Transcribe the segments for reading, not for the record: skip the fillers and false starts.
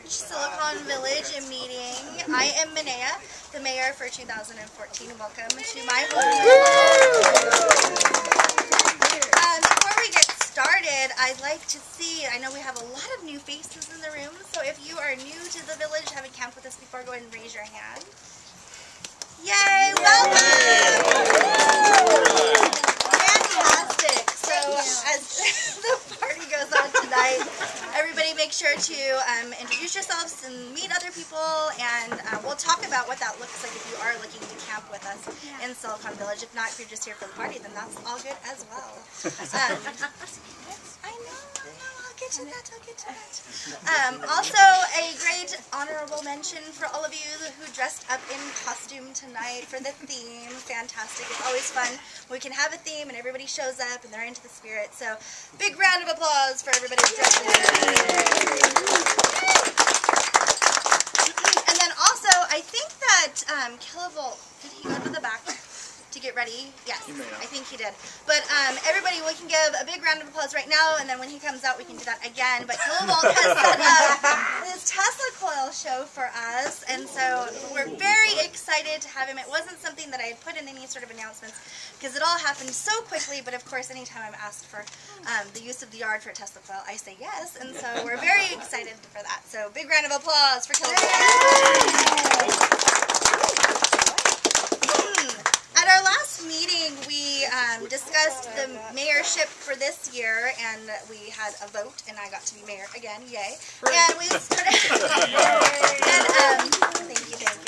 Silicon Village meeting. I am Minea, the mayor for 2014. Welcome to my home. Before we get started, I'd like to see, I know we have a lot of new faces in the room, so if you are new to the village, haven't camped with us before, go ahead and raise your hand. Yay, welcome! Fantastic. So as the party goes on tonight, everybody make sure to introduce yourselves and meet other people, and we'll talk about what that looks like if you are looking to camp with us in Silicon Village. If not, if you're just here for the party, then that's all good as well. I know, I'll get to that. Also, a great honorable mention for all of you who dressed up in costume tonight for the theme. Fantastic. It's always fun. We can have a theme and everybody shows up and they're into the spirit. So, big round of applause for everybody who's dressed in the theme. And then also, I think that Kilovolt, did he go to the back to get ready? Yes, I think he did. But everybody, we can give a big round of applause right now, and then when he comes out, we can do that again. But Kilovolt has set up this Tesla coil show for us, and so we're very excited to have him. It wasn't something that I had put in any sort of announcements, because it all happened so quickly, but of course, anytime I'm asked for the use of the yard for a Tesla coil, I say yes, and so we're very excited for that. So big round of applause for Kilovolt. At our last meeting, we discussed the mayorship for this year, and we had a vote, and I got to be mayor again, yay. And we started, thank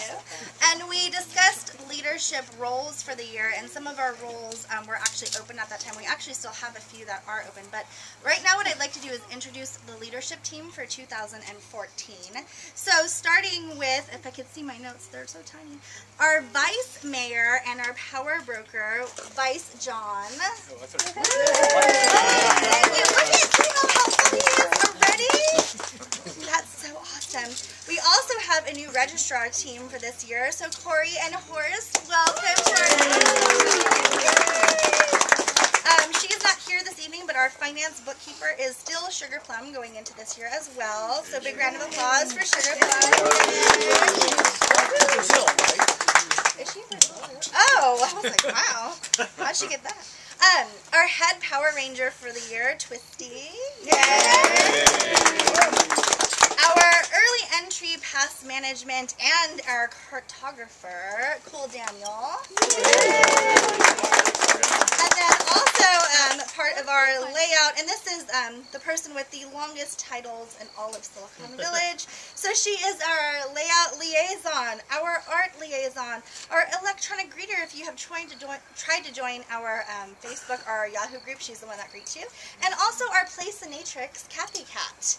you. And we discussed leadership roles for the year, and some of our roles were actually open at that time. We actually still have a few that are open, but right now what I'd like to do is introduce the leadership team for 2014. So starting with, if I could see my notes, they're so tiny, our vice mayor and our power broker, Vice John. Thank you. Look at how funny he is already. That's so awesome. We also have a new registrar team for this year. So Corey and Horace, welcome. She is not here this evening, but our finance bookkeeper is still Sugar Plum going into this year as well. So big round of applause for Sugar Plum. Is she? Oh, I was like, wow. How'd she get that? Our head Power Ranger for the year, Twisty. Yay! Our early entry pass management and our cartographer, Cool Daniel. And then also part of our layout, and this is the person with the longest titles in all of Silicon Village. So she is our layout liaison, our art liaison, our electronic greeter. If you have tried to join our Facebook or our Yahoo group, she's the one that greets you. And also our Placeinatrix, Kathy Cat.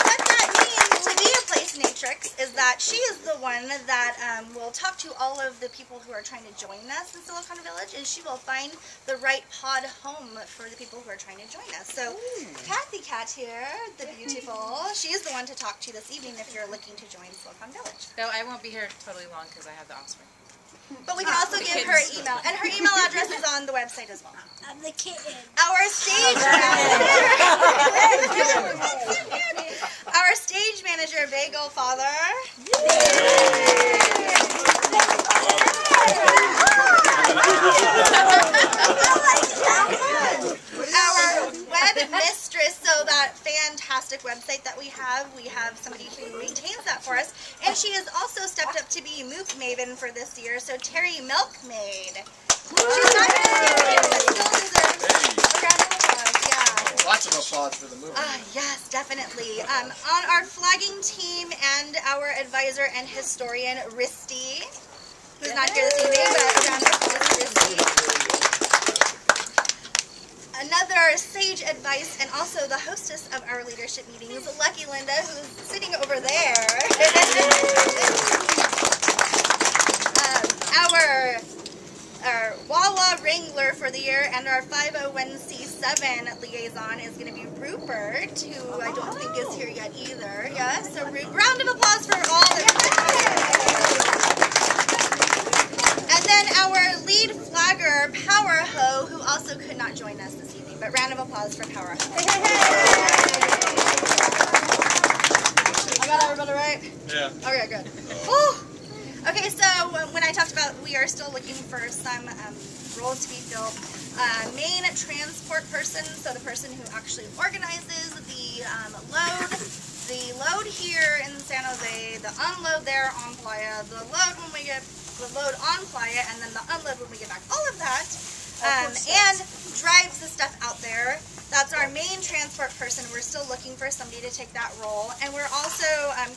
What that means to be a Placeinatrix is that she is the one that will talk to all of the people who are trying to join us in Silicon Village, and she will find the right pod home for the people who are trying to join us. So Kathy Cat here, the beautiful, she is the one to talk to this evening if you're looking to join Silicon Village. No, I won't be here totally long because I have the offspring. But we can also give her email, and her email address is on the website as well. I'm the kitten. Our stage manager, our stage manager, Bagel Father. Our web mistress, so that fantastic website that we have somebody who maintains that for us, and she has also stepped up to be Mook Maven for this year, so Terry Milkmaid. She's not here, but still deserves a round of applause, yeah. Lots of applause for the movie. Yes, definitely. On our flagging team and our advisor and historian, Risty, who's not here this evening, but a round of applause for Risty. Another sage advice and also the hostess of our leadership meetings, Lucky Linda, who's sitting over there. Our Wawa Wrangler for the year and our 501c7 liaison is going to be Rupert, who I don't think is here yet either. Yeah, so round of applause for all of you. And then our lead flagger, Power Ho, who also could not join us this evening, but round of applause for Power Ho. got everybody right? Yeah. Okay, good. Whew. Okay, so when I talked about we are still looking for some roles to be filled, main transport person, so the person who actually organizes the load here in San Jose, the unload there on Playa, the load when we get the load on Playa, and then the unload when we get back. All of that, and drives the stuff out there. That's our main transport person. We're still looking for somebody to take that role. And we're also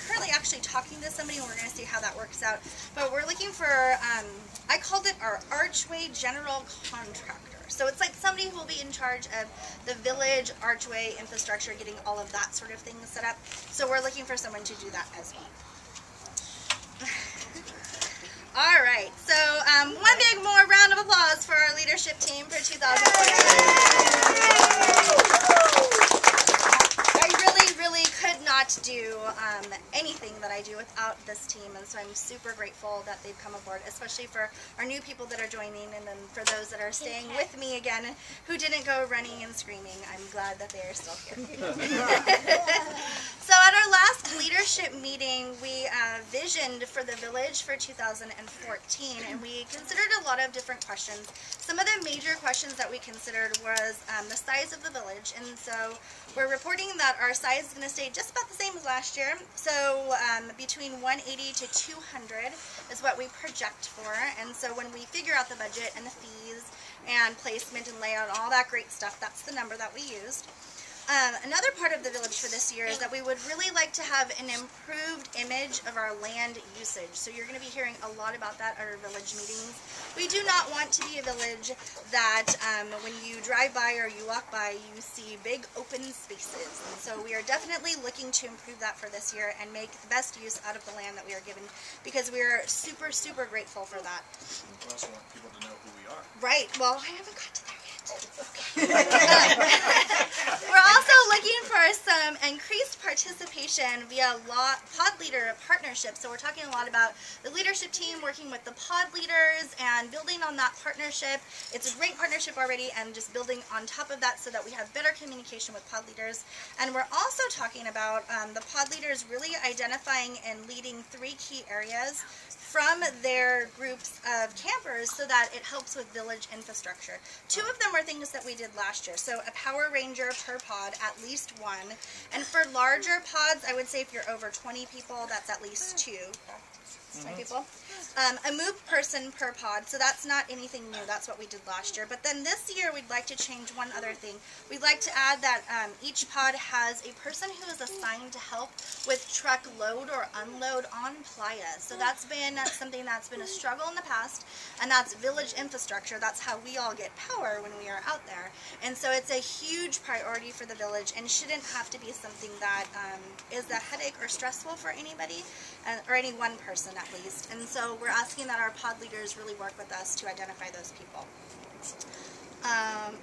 currently actually talking to somebody, and we're going to see how that works out. But we're looking for, I called it our Archway General Contractor. So it's like somebody who will be in charge of the village archway infrastructure, getting all of that sort of thing set up. So we're looking for someone to do that as well. All right, so one big more round of applause for our leadership team for 2014. I really could not do anything that I do without this team, and so I'm super grateful that they've come aboard, especially for our new people that are joining, and then for those that are staying with me again who didn't go running and screaming. I'm glad that they are still here. So at our last leadership meeting, we visioned for the village for 2014, and we considered a lot of different questions. Some of the major questions that we considered was the size of the village, and so we're reporting that our size is going to stay just about the same as last year. So between 180 to 200 is what we project for, and so when we figure out the budget and the fees and placement and layout and all that great stuff, that's the number that we used. Another part of the village for this year is that we would really like to have an improved image of our land usage. So you're going to be hearing a lot about that at our village meetings. We do not want to be a village that when you drive by or you walk by, you see big open spaces. And so we are definitely looking to improve that for this year and make the best use out of the land that we are given, because we are super grateful for that. We also want people to know who we are. Right. Well, I haven't got to there yet. We're also looking for some increased participation via pod leader partnership. So we're talking a lot about the leadership team working with the pod leaders and building on that partnership. It's a great partnership already, and just building on top of that so that we have better communication with pod leaders. And we're also talking about the pod leaders really identifying and leading 3 key areas from their groups of campers so that it helps with village infrastructure. 2 of them are things that we did last year. So a Power Ranger per pod, at least 1. And for larger pods, I would say if you're over 20 people, that's at least 2. 20 people. A move person per pod, so that's not anything new, that's what we did last year. But then this year we'd like to change one other thing. We'd like to add that each pod has a person who is assigned to help with truck load or unload on Playa. So that's been something that's been a struggle in the past, and that's village infrastructure. That's how we all get power when we are out there. And so it's a huge priority for the village and shouldn't have to be something that is a headache or stressful for anybody, or any one person at least. And so we're asking that our pod leaders really work with us to identify those people.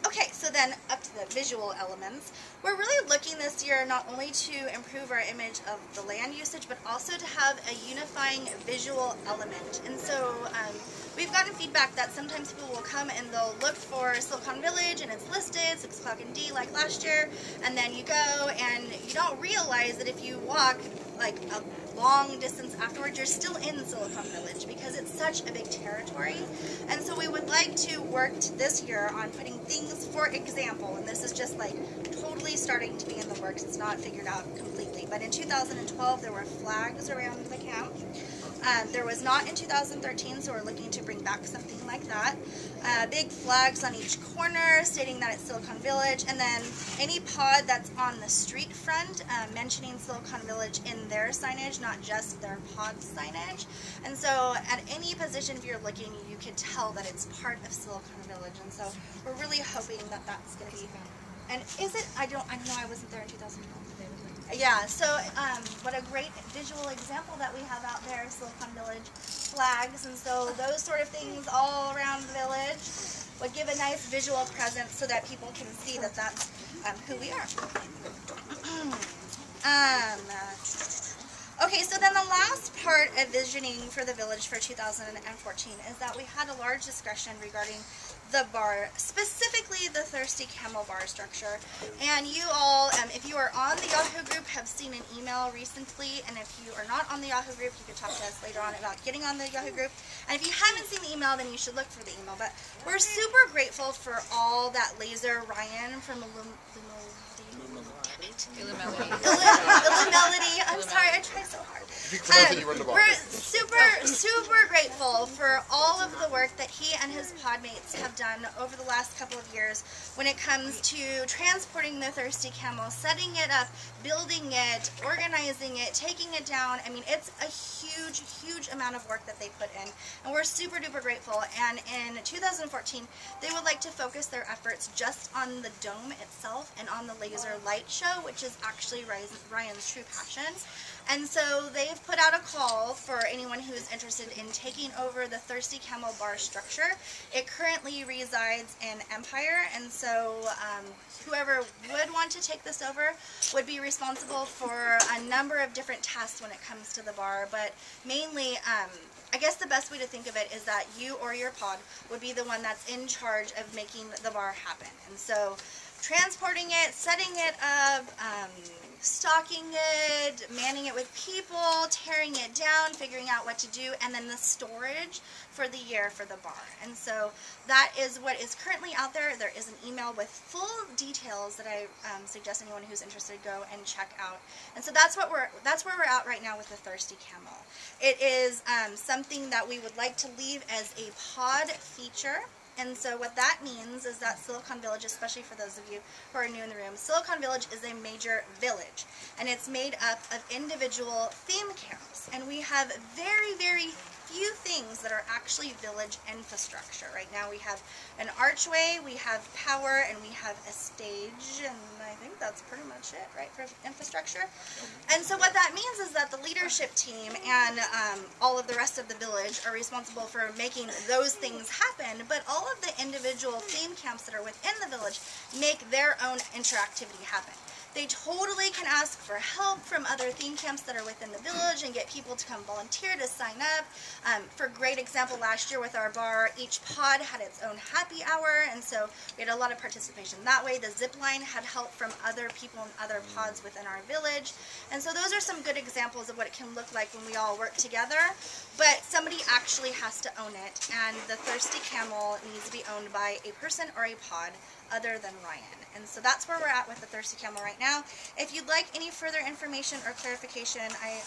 Okay, so then up to the visual elements. We're really looking this year not only to improve our image of the land usage, but also to have a unifying visual element. And so we've gotten feedback that sometimes people will come and they'll look for Silicon Village and it's listed 6 o'clock in D like last year, and then you go and you don't realize that if you walk like a long distance afterwards, you're still in Silicon Village because it's such a big territory. And so we would like to work this year on putting things, for example, and this is just like totally starting to be in the works, it's not figured out completely, but in 2012 there were flags around the camp. There was not in 2013, so we're looking to bring back something like that. Big flags on each corner stating that it's Silicon Village, and then any pod that's on the street front mentioning Silicon Village in their signage, not just their pod signage. And so at any position if you're looking, you could tell that it's part of Silicon Village, and so we're really hoping that that's going to be. And is it? I know I wasn't there in 2012. Yeah, so what a great visual example that we have out there, Silicon Village flags, and so those sort of things all around the village would give a nice visual presence so that people can see that that's who we are. Okay, so then the last part of visioning for the village for 2014 is that we had a large discussion regarding the bar, specifically the Thirsty Camel bar structure. And you all, if you are on the Yahoo group, have seen an email recently, and if you are not on the Yahoo group, you can talk to us later on about getting on the Yahoo group. And if you haven't seen the email, then you should look for the email. But we're super grateful for all that Laser Ryan from Illumelody. I'm sorry, I try so hard. We're super grateful for all of the work that he and his podmates have done over the last couple of years when it comes to transporting the Thirsty Camel, setting it up, building it, organizing it, taking it down. I mean, it's a huge amount of work that they put in, and we're super duper grateful. And in 2014, they would like to focus their efforts just on the dome itself and on the laser light show, which is actually Ryan's true passion. And so they've put out a call for anyone who is interested in taking over the Thirsty Camel bar structure. It currently resides in Empire, and so whoever would want to take this over would be responsible for a number of different tasks when it comes to the bar, but mainly I guess the best way to think of it is that you or your pod would be the one that's in charge of making the bar happen. And so transporting it, setting it up, stocking it, manning it with people, tearing it down, figuring out what to do, and then the storage for the year for the bar. And so that is what is currently out there. There is an email with full details that I suggest anyone who's interested go and check out. And so that's where we're at right now with the Thirsty Camel. It is something that we would like to leave as a pod feature. And so what that means is that Silicon Village, especially for those of you who are new in the room, Silicon Village is a major village, and it's made up of individual theme camps. And we have very few things that are actually village infrastructure. Right now we have an archway, we have power, and we have a stage, and I think that's pretty much it, right, for infrastructure. And so what that means is that the leadership team and all of the rest of the village are responsible for making those things happen, but all of the individual theme camps that are within the village make their own interactivity happen. They totally can ask for help from other theme camps that are within the village and get people to come volunteer to sign up. For great example, last year with our bar, each pod had its own happy hour, and so we had a lot of participation that way. The zip line had help from other people and other pods within our village. And so those are some good examples of what it can look like when we all work together, but somebody actually has to own it, and the Thirsty Camel needs to be owned by a person or a pod other than Ryan. And so that's where we're at with the Thirsty Camel right now. If you'd like any further information or clarification, I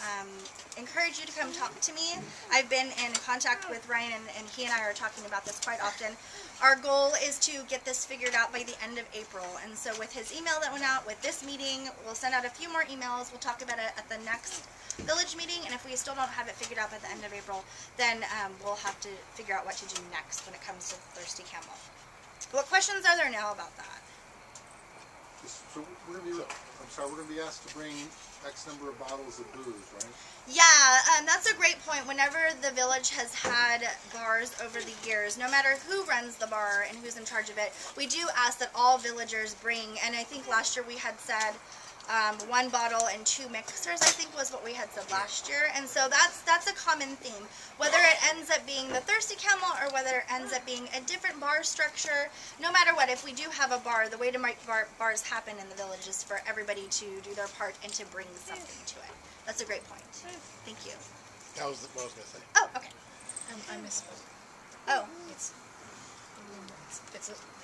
encourage you to come talk to me. I've been in contact with Ryan, and he and I are talking about this quite often. Our goal is to get this figured out by the end of April. And so with his email that went out, with this meeting, we'll send out a few more emails. We'll talk about it at the next village meeting, and if we still don't have it figured out by the end of April, then we'll have to figure out what to do next when it comes to the Thirsty Camel. What questions are there now about that? So we're going to be asked to bring X number of bottles of booze, right? Yeah, that's a great point. Whenever the village has had bars over the years, no matter who runs the bar and who's in charge of it, we do ask that all villagers bring, and I think last year we had said 1 bottle and 2 mixers, I think was what we had said last year. And so that's a common theme. Whether it ends up being the Thirsty Camel or whether it ends up being a different bar structure, no matter what, if we do have a bar, the way to make bars happen in the village is for everybody to do their part and to bring something to it. That's a great point. Thank you. That was what I was going to say. Oh, okay. I misspoke. Oh.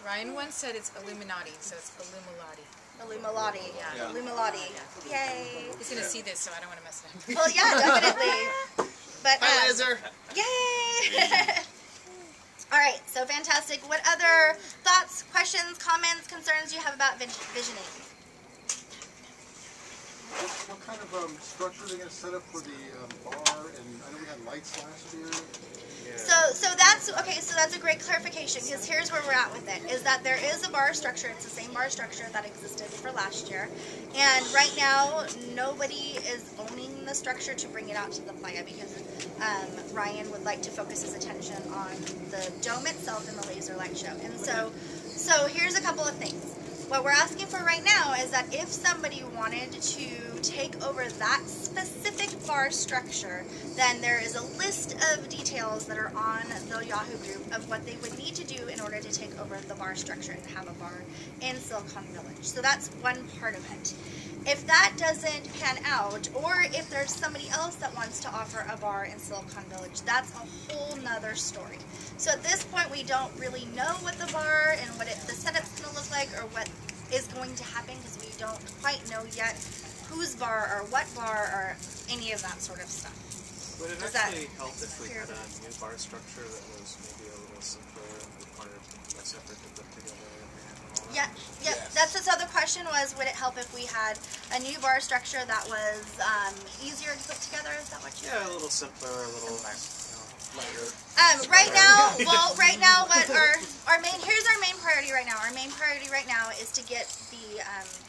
Ryan once said it's Illuminati, so it's Illuminati. Illuminati. Yeah. Illuminati. Yay. He's going to see this, so I don't want to mess it up. Well, yeah, definitely. But, Hi, Laser. Yay! All right, so fantastic. What other thoughts, questions, comments, concerns do you have about visioning? What kind of structure are they going to set up for the bar? And I know we had lights last year. So that's okay. So that's a great clarification, because here's where we're at with it: is that there is a bar structure. It's the same bar structure that existed for last year, and right now nobody is owning the structure to bring it out to the playa, because Ryan would like to focus his attention on the dome itself and the laser light show. And so here's a couple of things. What we're asking for right now is that if somebody wanted to take over that specific bar structure, then there is a list of details that are on the Yahoo group of what they would need to do in order to take over the bar structure and have a bar in Silicon Village. So that's one part of it. If that doesn't pan out, or if there's somebody else that wants to offer a bar in Silicon Village, that's a whole nother story. So at this point, we don't really know what the bar and what the setup's going to look like, or what is going to happen, because we don't quite know yet whose bar or what bar or any of that sort of stuff. Would it Does actually that help if we clear had a this? new bar structure that was maybe a little simpler and required less effort to put together? And all Yeah, that? yeah. That's the other question was, would it help if we had a new bar structure that was easier to put together? Is that what you Yeah, a little simpler, a little lighter. Right now, right now, what here's our main priority right now. Our main priority right now is to get the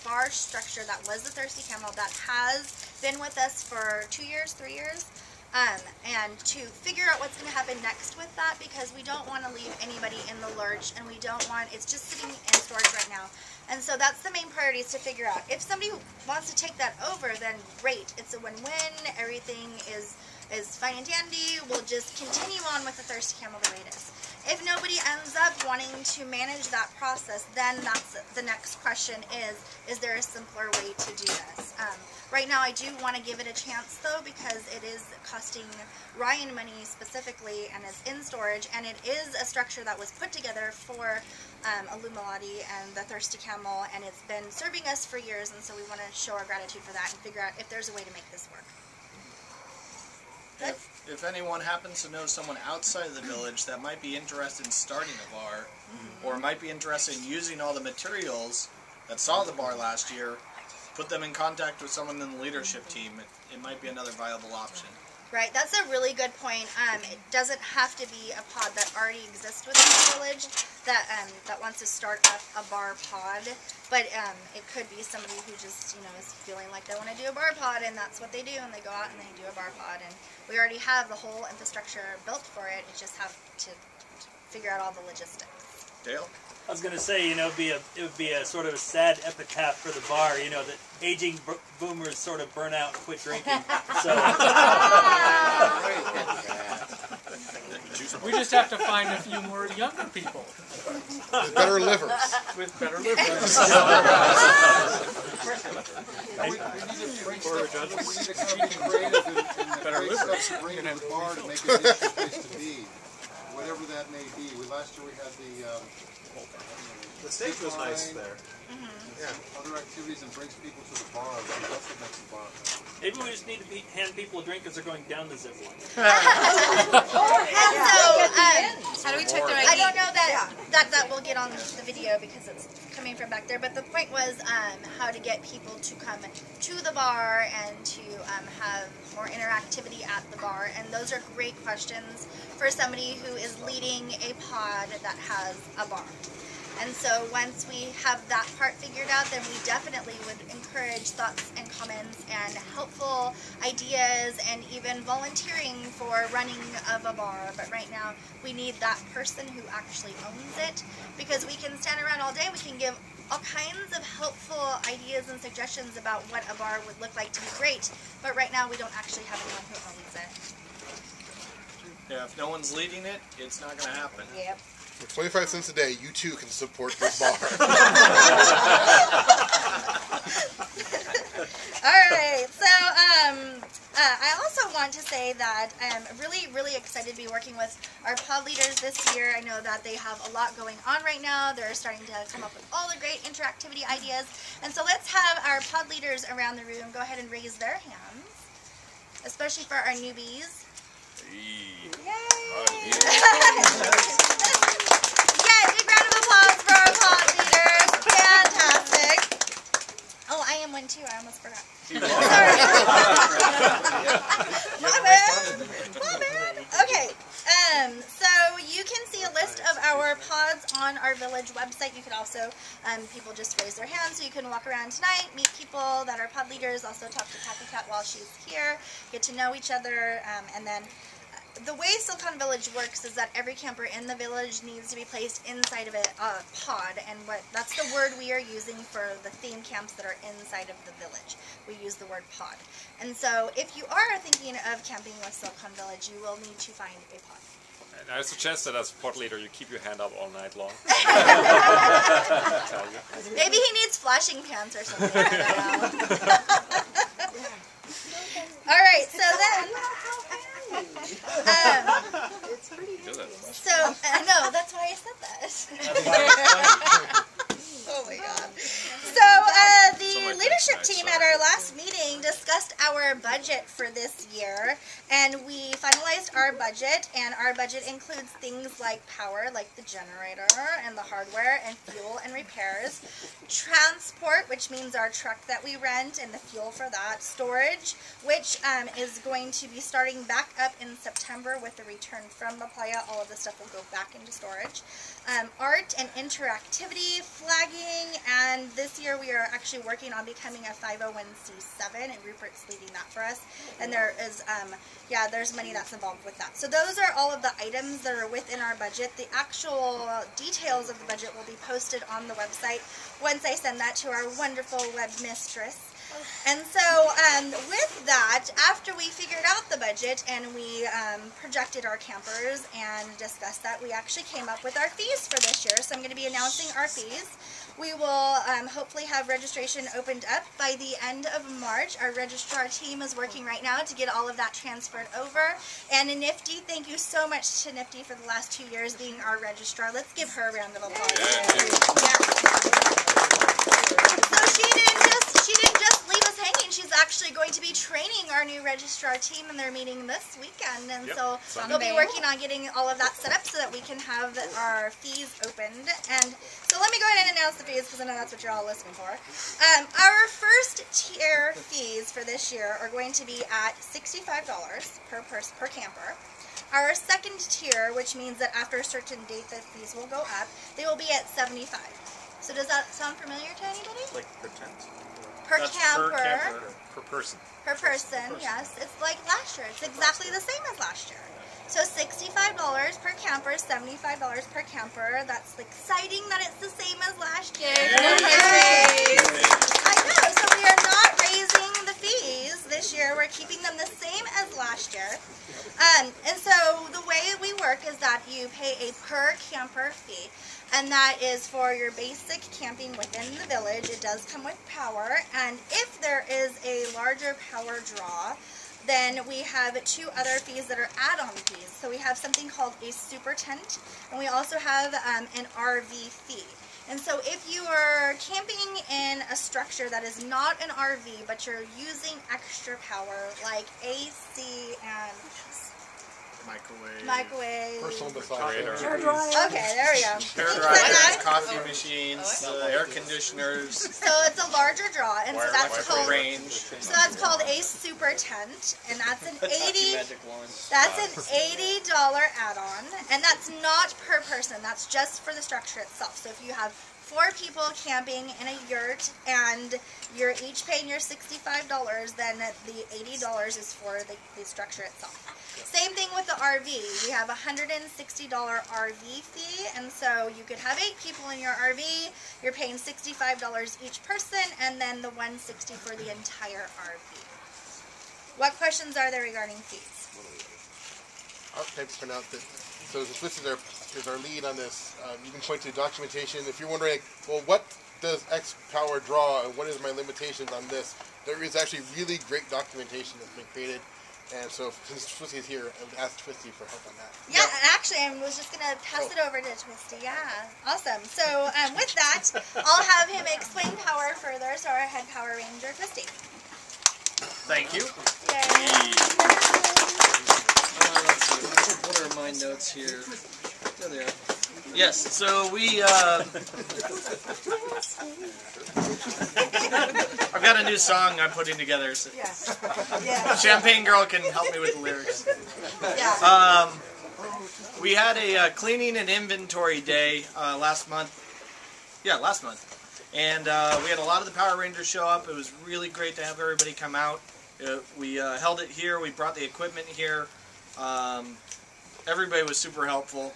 bar structure that was the Thirsty Camel, that has been with us for 2 years, 3 years, and to figure out what's going to happen next with that, because we don't want to leave anybody in the lurch, and we don't want, it's just sitting in storage right now. And so that's the main priority, is to figure out. If somebody wants to take that over, then great. It's a win-win. Everything is fine and dandy. We'll just continue on with the Thirsty Camel the way it is. If nobody ends up wanting to manage that process, then that's the next question is there a simpler way to do this? Right now I do want to give it a chance though, because it is costing Ryan money specifically, and it's in storage, and it is a structure that was put together for Illuminati and the Thirsty Camel, and it's been serving us for years, and so we want to show our gratitude for that and figure out if there's a way to make this work. If anyone happens to know someone outside of the village that might be interested in starting a bar, or might be interested in using all the materials that saw the bar last year, put them in contact with someone in the leadership team. It might be another viable option. Right, that's a really good point. It doesn't have to be a pod that already exists within the village that wants to start up a bar pod, but it could be somebody who just is feeling like they want to do a bar pod, and that's what they do, and they go out and they do a bar pod, and we already have the whole infrastructure built for it. We just have to figure out all the logistics. Dale? I was going to say, it would be a sort of a sad epitaph for the bar, that aging boomers sort of burn out and quit drinking. So We just have to find a few more younger people With better livers. with better livers. We need to bring stuff, we need to come up creative and create stuff to bring to the bar to make it an interesting place to be, whatever that may be. Last year we had The stage was nice there. other activities and brings people to the bar. That's what makes the bar. maybe we just need to hand people a drink as they're going down the zip line. And so, How do we check their I ID? don't know that will get on the video because it's coming from back there, but the point was how to get people to come to the bar and to have more interactivity at the bar, and those are great questions for somebody who is leading a pod that has a bar. And so once we have that part figured out, then we definitely would encourage thoughts and comments and helpful ideas and even volunteering for running of a bar. But right now, we need that person who actually owns it, because we can stand around all day, we can give all kinds of helpful ideas and suggestions about what a bar would look like to be great, but right now we don't actually have anyone who owns it. Yeah, if no one's leading it, it's not going to happen. Yep. For 25 cents a day, you too can support this bar. Alright, so I also want to say that I'm really excited to be working with our pod leaders this year. I know that they have a lot going on right now. They're starting to come up with all the great interactivity ideas. And so let's have our pod leaders around the room go ahead and raise their hands, especially for our newbies. Yay! Yay! Big round of applause for our pod leaders. Fantastic. Oh, I am one too. I almost forgot. Sorry. My bad. Okay. So you can see a list of our pods on our village website. You could also, people just raise their hands, so you can walk around tonight, meet people that are pod leaders, also talk to Kathy Cat while she's here, get to know each other, and then the way Silicon Village works is that every camper in the village needs to be placed inside of a pod, and that's the word we are using for the theme camps that are inside of the village. We use the word pod. And so if you are thinking of camping with Silicon Village, you will need to find a pod. And I suggest that as pod leader, you keep your hand up all night long. Maybe he needs flashing pants or something. I don't know. All right, so then. So I know that's why I said that. Oh my god. So the leadership team at our last meeting discussed our budget for this year, and we finalized our budget, and our budget includes things like power, like the generator and the hardware and fuel and repairs, transport, which means our truck that we rent and the fuel for that, storage, which is going to be starting back up in September with the return from La Playa. All of the stuff will go back into storage. Art and interactivity, flagging, and this year we are actually working on becoming a 501c7, and Rupert's leading that for us. And there is, there's money that's involved with that. So those are all of the items that are within our budget. The actual details of the budget will be posted on the website once I send that to our wonderful web mistress. And so with that, after we figured out the budget and we projected our campers and discussed that, we actually came up with our fees for this year. So I'm going to be announcing our fees. We will hopefully have registration opened up by the end of March. Our registrar team is working right now to get all of that transferred over. And Nifty, thank you so much to Nifty for the last 2 years being our registrar. Let's give her a round of applause. Yeah. So she didn't just leave us hanging. She's actually going to be training our new registrar team, and they're meeting this weekend. And so they'll be working on getting all of that set up so that we can have our fees opened. And so let me go ahead and announce the fees, because I know that's what you're all listening for. Our first tier fees for this year are going to be at $65 per camper. Our second tier, which means that after a certain date the fees will go up, they will be at $75. So does that sound familiar to anybody? Like per tent. Per camper. Per person. Per person, yes. It's like last year. It's exactly the same as last year. So $65 per camper, $75 per camper. That's exciting that it's the same as last year. Yay! I know. So we are not raising the fees this year. We're keeping them the same as last year. And so the way we work is that you pay a per camper fee. And that is for your basic camping within the village. It does come with power. And if there is a larger power draw, then we have 2 other fees that are add-on fees. So we have something called a super tent, and we also have an RV fee. And so if you are camping in a structure that is not an RV, but you're using extra power, like AC and microwave, personal massager. okay, there we go. Hair dryers, coffee machines, air conditioners. So it's a larger draw, and so that's called range. So that's called a super tent, and that's an $80 add-on, and that's not per person. That's just for the structure itself. So if you have 4 people camping in a yurt and you're each paying your $65, then the $80 is for the structure itself. Same thing with the RV. We have a $160 RV fee, and so you could have 8 people in your RV. You're paying $65 each person, and then the $160 for the entire RV. What questions are there regarding fees? I'll type to point out that, so since this is our lead on this, you can point to documentation. If you're wondering, well, what does X power draw, and what is my limitations on this, there is actually really great documentation that's been created. And so, since Twisty is here, I would ask Twisty for help on that. Yeah, actually, I was just going to pass it over to Twisty. Yeah, awesome. So, with that, I'll have him explain power further. So, our head Power Ranger, Twisty. Thank you. Yay. Let's see. What are my notes here? There they are. Yes, so we, I've got a new song I'm putting together. So Champagne Girl can help me with the lyrics. We had a cleaning and inventory day last month. Yeah, last month. And we had a lot of the Power Rangers show up. It was really great to have everybody come out. We held it here. We brought the equipment here. everybody was super helpful.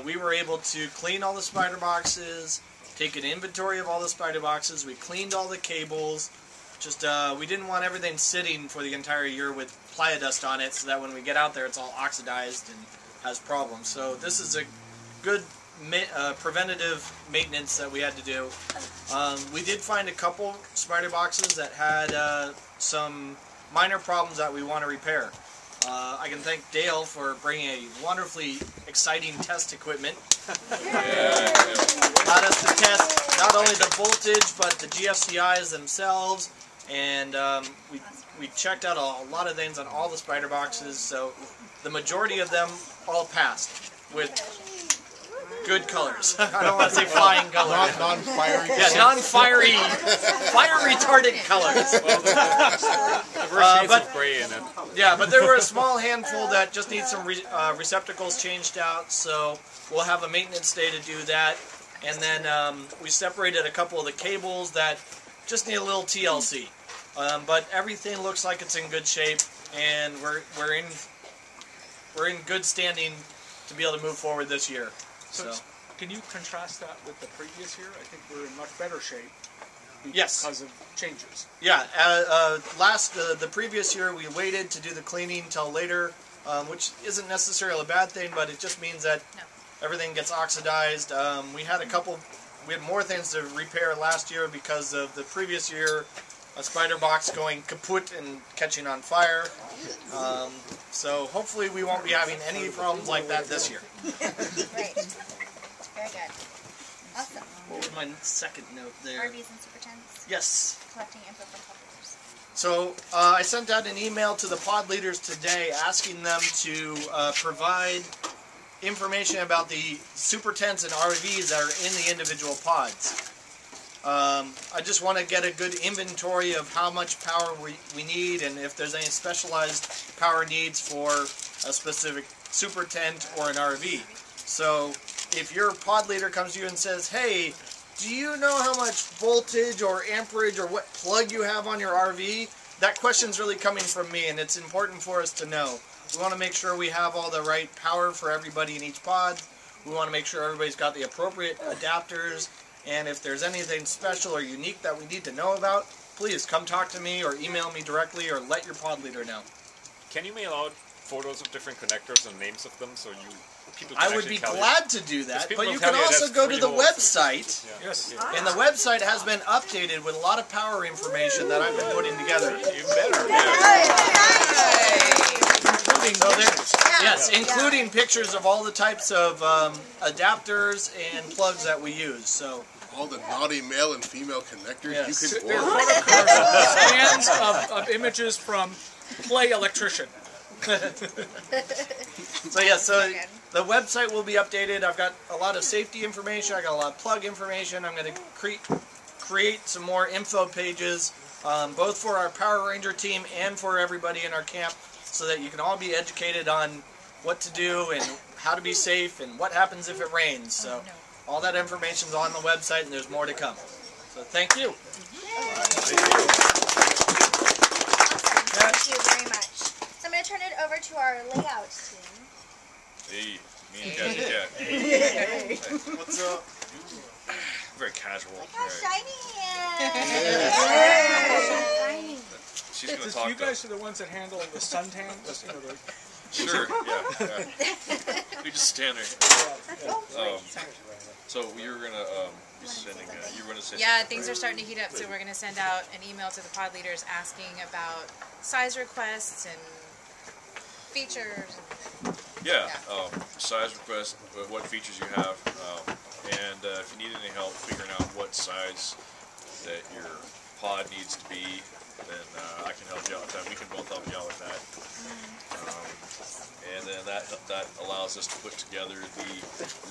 We were able to clean all the spider boxes, take an inventory of all the spider boxes. We cleaned all the cables. Just we didn't want everything sitting for the entire year with playa dust on it, so that when we get out there, it's all oxidized and has problems. So this is a good preventative maintenance that we had to do. We did find a couple spider boxes that had some minor problems that we want to repair. I can thank Dale for bringing a wonderfully exciting test equipment. Allowed us to test not only the voltage but the GFCIs themselves, and we checked out a lot of things on all the spider boxes. So the majority of them all passed with good colors. I don't want to say flying colors. Non-fiery. Yeah, non-fiery, fire-retardant colors. The first shades of gray in it. Yeah, but there were a small handful that just need some receptacles changed out, so we'll have a maintenance day to do that. And then we separated a couple of the cables that just need a little TLC. But everything looks like it's in good shape, and we're in good standing to be able to move forward this year. So, can you contrast that with the previous year? I think we're in much better shape Yes. because of changes. Yeah, the previous year we waited to do the cleaning till later, which isn't necessarily a bad thing, but it just means that everything gets oxidized. We had more things to repair last year because of the previous year, a spider box going kaput and catching on fire. So hopefully we won't be having any problems like that this year. Great. Very good. Awesome. What was my second note there? RVs and super tents. Yes. Collecting info from publishers. So I sent out an email to the pod leaders today asking them to provide information about the super tents and RVs that are in the individual pods. I just want to get a good inventory of how much power we need, and if there's any specialized power needs for a specific super tent or an RV. So if your pod leader comes to you and says, hey, do you know how much voltage or amperage or what plug you have on your RV? That question's really coming from me, and it's important for us to know. We want to make sure we have all the right power for everybody in each pod. We want to make sure everybody's got the appropriate adapters. And if there's anything special or unique that we need to know about, please come talk to me or email me directly or let your pod leader know. Can you mail out photos of different connectors and names of them so people can I would actually be tell glad to do that, people but you will tell can you also that's go to 3 the volts. website, Yes. and the website has been updated with a lot of power information that I've been putting together. Even better. So yes, including pictures of all the types of adapters and plugs that we use. So All the naughty male and female connectors Yes. you can There are order. scans of images from Play Electrician. So yeah, so the website will be updated. I've got a lot of safety information. I got a lot of plug information. I'm going to create some more info pages, both for our Power Ranger team and for everybody in our camp, so that you can all be educated on what to do and how to be safe and what happens if it rains. So all that information's on the website, and there's more to come. So thank you. Thank you very much. So I'm going to turn it over to our layout team. Hey, me and Gadget Cat. What's up? Very casual. Look how shiny he is. She's gonna Because talk you to guys are the ones that handle the suntan. Sure, yeah. We just stand there. So you're gonna be sending. You're gonna send. Yeah, things are starting to heat up, so we're going to send out an email to the pod leaders asking about size requests and features. Yeah. Size request, what features you have, and if you need any help figuring out what size that your pod needs to be, then I can help you out with that. We can both help you out with that. And then that allows us to put together the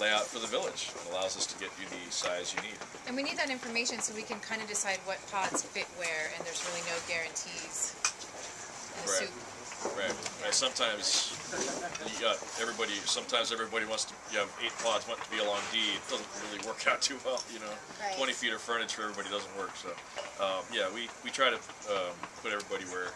layout for the village. It allows us to get you the size you need. And we need that information so we can kind of decide what pods fit where, and there's really no guarantees. Right. Right. And sometimes you got everybody. Sometimes everybody wants to. You have 8 pods want to be along D. It doesn't really work out too well. You know, Right. 20 feet of frontage for everybody doesn't work. So, yeah, we try to put everybody where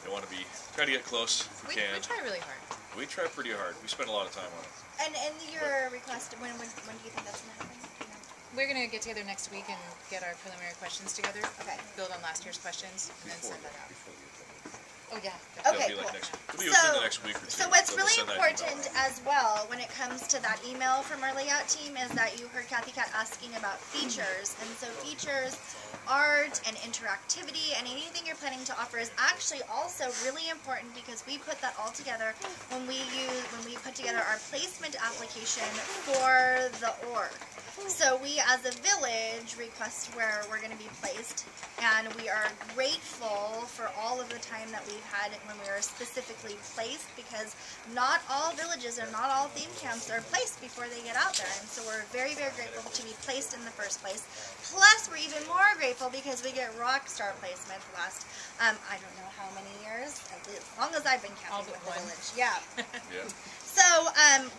they want to be. Try to get close if we can. We try really hard. We try pretty hard. We spend a lot of time on it. And your request, when do you think that's gonna happen? Do you know? We're gonna get together next week and get our preliminary questions together. Okay. Build on last year's questions and then send that out. Oh yeah. Okay, It'll be like cool. it'll be within the next week or two. So what's They'll really send that important email. as well when it comes to that email from our layout team is that you heard Kathy Cat asking about features. And so features, art, and interactivity, and anything you're planning to offer is actually also really important because we put that all together when we put together our placement application for the org. So we as a village request where we're going to be placed, and we are grateful for all of the time that we've had when we were specifically placed, because not all villages or not all theme camps are placed before they get out there, and so we're very, very grateful to be placed in the first place. Plus, we're even more grateful because we get Rockstar placement the last, I don't know how many years, as long as I've been camping with the village. Yeah. Yeah. So,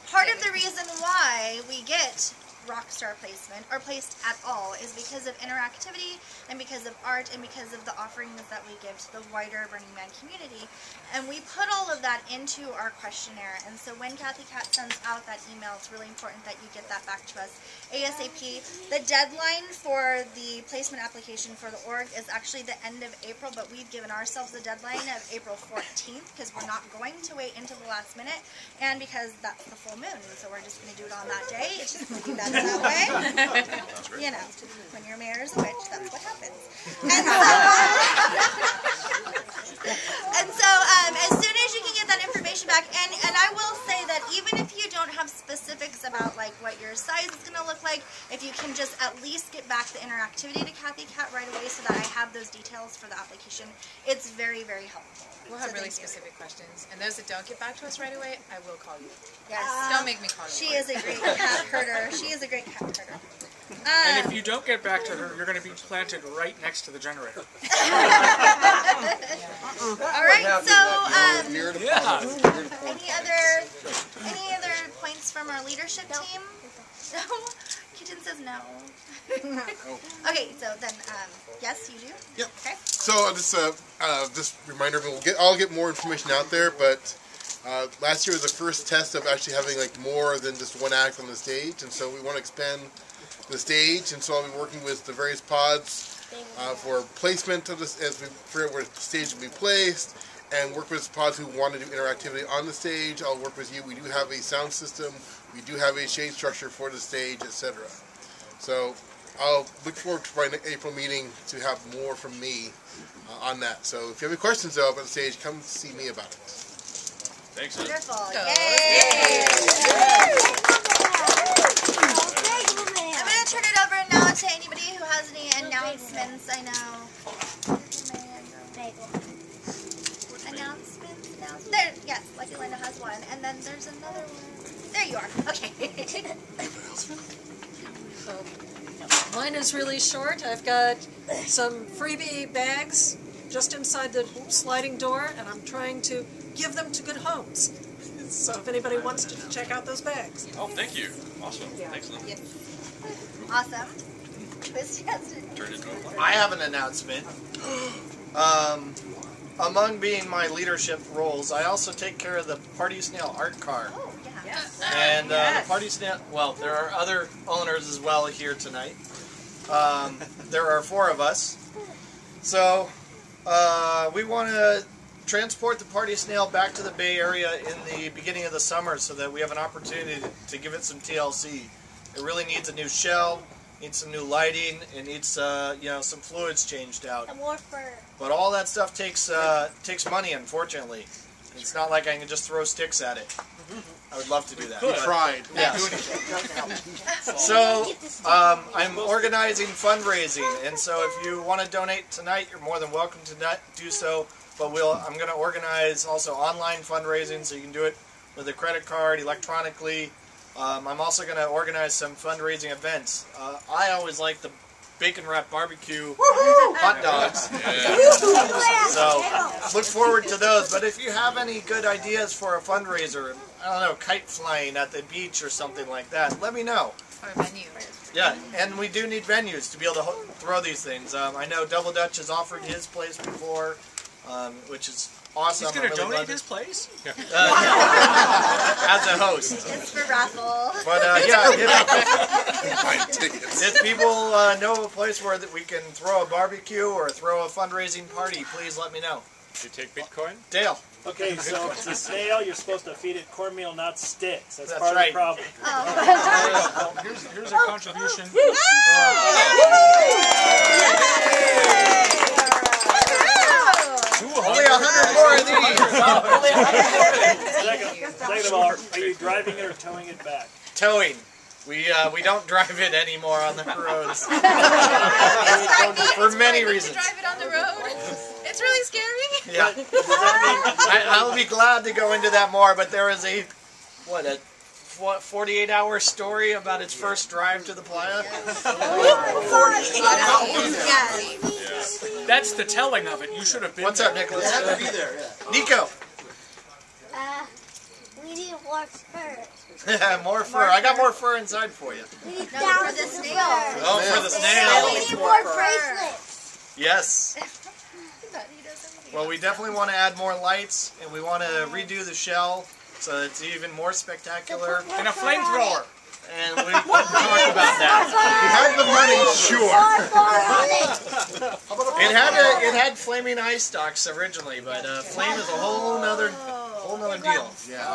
part of the reason why we get Rockstar placement, or placed at all, is because of interactivity and because of art and because of the offerings that we give to the wider Burning Man community. And we put all of that into our questionnaire. And so when Kathy Cat sends out that email, it's really important that you get that back to us ASAP. The deadline for the placement application for the org is actually the end of April, but we've given ourselves a deadline of April 14th because we're not going to wait until the last minute, and because that's the full moon, so we're just going to do it on that day. It's just going to be better that way. You know, when your mayor is a witch, that's what happens. And so as soon as you can get that information back, and I will say that even if you don't have specifics about like what your size is going to look like, if you can just at least get back the interactivity to Kathy Cat right away so that I have those details for the application, it's very, very helpful. We'll have really specific questions, and those that don't get back to us right away, I will call you. Yes. Don't make me call you. She is a great cat herder. She is a great cat herder. And if you don't get back to her, you're going to be planted right next to the generator. All right, so Yeah. any other points from our leadership team? No? Keaton says no. Okay, so then yes, you do. Yep. Okay. So just reminder, I'll get more information out there, but last year was the first test of actually having like more than just one act on the stage, and so we want to expand the stage, and so I'll be working with the various pods for placement of this as we figure out where the stage will be placed, and work with pods who want to do interactivity on the stage. I'll work with you. We do have a sound system, we do have a shade structure for the stage, etc. So I'll look forward to my April meeting to have more from me on that. So if you have any questions though about the stage, come see me about it. Thanks. Wonderful. Go. Yay! I'm going to turn it over now to anybody who has any announcements. I know. Announcements. There, yes, Lucky Linda has one. And then there's another one. There you are. Okay. Mine is really short. I've got some freebie bags just inside the sliding door, and I'm trying to give them to good homes. So if anybody wants to check out those bags. Oh, thank you. Awesome. Thanks, Lynn. Yes. Awesome. Twist yes. Turn into a I have an announcement. Among being my leadership roles, I also take care of the Party Snail art car. Oh, yeah. Yes. And the Party Snail, well, there are other owners as well here tonight. There are 4 of us. So, we want to transport the Party Snail back to the Bay Area in the beginning of the summer so that we have an opportunity to give it some TLC. It really needs a new shell, needs some new lighting, it needs you know, some fluids changed out. And more fur. But all that stuff takes money, unfortunately. It's not like I can just throw sticks at it. I would love to do that. We tried. Yeah. So I'm organizing fundraising, and so if you want to donate tonight, you're more than welcome to do so. But I'm going to organize also online fundraising, so you can do it with a credit card, electronically. I'm also going to organize some fundraising events. I always like the bacon wrap barbecue hot dogs. So look forward to those. But if you have any good ideas for a fundraiser, I don't know, kite flying at the beach or something like that, let me know. Or a venue. Yeah, and we do need venues to be able to throw these things. I know Double Dutch has offered his place before. which is awesome. He's going to I'm really donate glad his place? as a host. It's for raffle. But yeah, if people know of a place where that we can throw a barbecue or throw a fundraising party, please let me know. Do you take Bitcoin? Dale. Okay, so if it's a snail, you're supposed to feed it cornmeal, not sticks. That's part right. of the problem. Here's a contribution. Only 100 more of these. Second of all, are you driving it or towing it back? Towing. We don't drive it anymore on the roads. For many reasons. Drive it on the road. It's really scary. Yeah. I'll be glad to go into that more, but there is a 48-hour story about its first drive to the playa. 48 hours. Yes. That's the telling of it. You should have been What's there. up, Nicholas? You have to be there, yeah. Nico. We need more fur. More fur. I got more fur inside for you. We need No, down for the fur. snail. Oh, for the snail. We need more bracelets. Yes. Well, we definitely want to add more lights, and we want to redo the shell so that it's even more spectacular. And a flamethrower. And we talk about that. You had the money, sure. It had flaming ice stocks originally, but flame is a whole nother deal. Yeah. I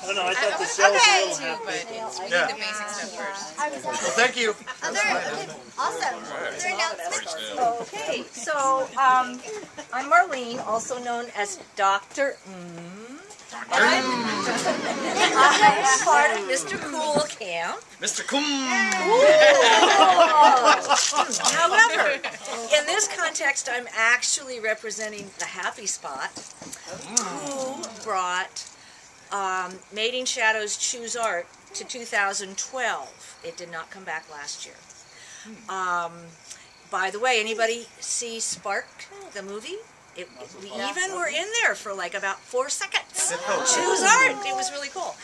don't know, I thought the shell was a little half But baked. we Yeah. need the basic stuff first. Well, thank you. Awesome. Other announcements? Okay, so I'm Marlene, also known as Dr. I'm part of Mr. Cool Camp. Mr. Coom. However, in this context, I'm actually representing the Happy Spot, who brought Mating Shadows Choose Art to 2012. It did not come back last year. By the way, anybody see Spark, the movie? We even were in there for like about 4 seconds. Choose Art. It was really cool.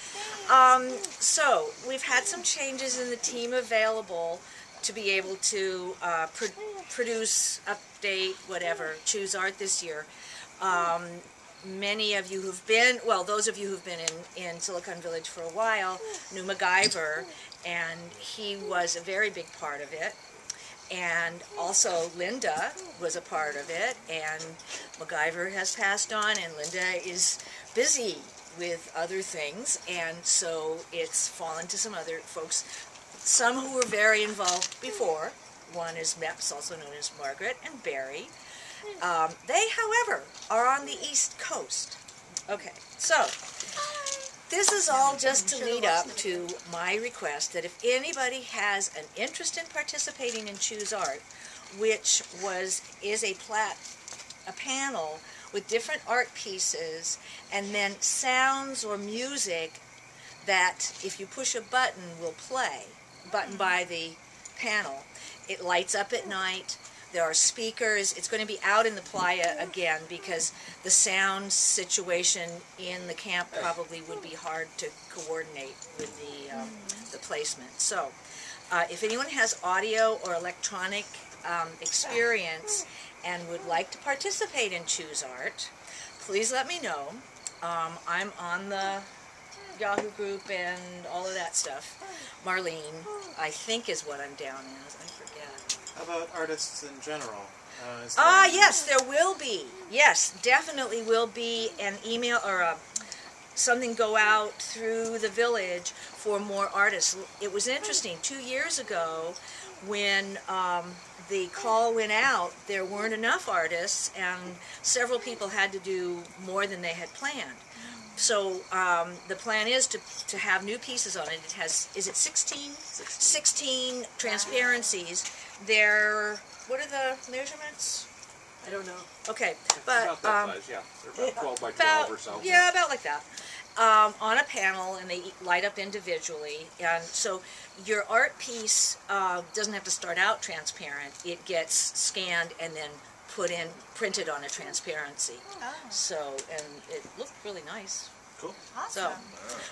So we've had some changes in the team available to be able to produce, update, whatever, Choose Art this year. Many of you who've been, well, those of you who've been in Silicon Village for a while knew MacGyver, and he was a very big part of it. And also Linda was a part of it, and MacGyver has passed on, and Linda is busy with other things, and so it's fallen to some other folks, some who were very involved before. One is Meps, also known as Margaret, and Barry. They, however, are on the East Coast. Okay, so this is all just to lead up to my request that if anybody has an interest in participating in Choose Art, which is a panel with different art pieces and then sounds or music that if you push a button will play, button by the panel. It lights up at night. There are speakers. It's going to be out in the playa again because the sound situation in the camp probably would be hard to coordinate with the placement. So if anyone has audio or electronic experience and would like to participate in Choose Art, please let me know. I'm on the Yahoo group and all of that stuff. Marlene, I think is what I'm down as. I forget. How about artists in general? Yes, there will be. Yes, definitely will be an email or something go out through the village for more artists. It was interesting. 2 years ago, when the call went out, there weren't enough artists, and several people had to do more than they had planned. So the plan is to have new pieces on it. It has, is it 16 transparencies. They're, what are the measurements? I don't know. Okay, but About that size, yeah. They're about 12 by 12 or so. Yeah, about like that. On a panel, and they light up individually. And so your art piece doesn't have to start out transparent. It gets scanned and then printed on a transparency. Oh. So, and it looked really nice. Cool. So,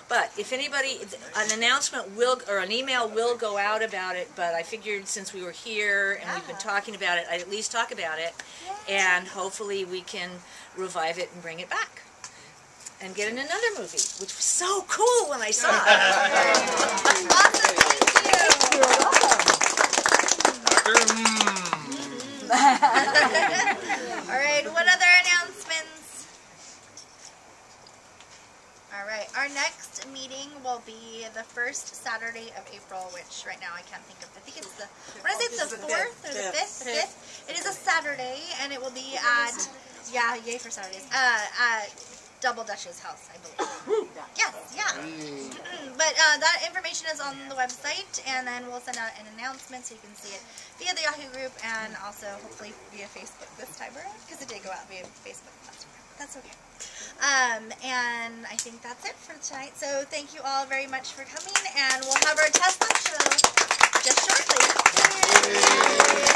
but if anybody, an announcement will, or an email will go out about it, but I figured since we were here and we've been talking about it, I'd at least talk about it, and hopefully we can revive it and bring it back. And get in another movie, which was so cool when I saw it. Awesome, thank you. All right, what other announcements? All right, our next meeting will be the first Saturday of April, which right now I can't think of. I think it's the, what is it, the 4th or the 5th? The 5th. It is a Saturday, and it will be at, yeah, yay for Saturdays, at Double Dutch's house, I believe. Yes, yeah. But that information is on the website, and then we'll send out an announcement so you can see it via the Yahoo group and also hopefully via Facebook this time around, because it did go out via Facebook last time. That's okay. And I think that's it for tonight. So thank you all very much for coming, and we'll have our test lab show just shortly. Yay.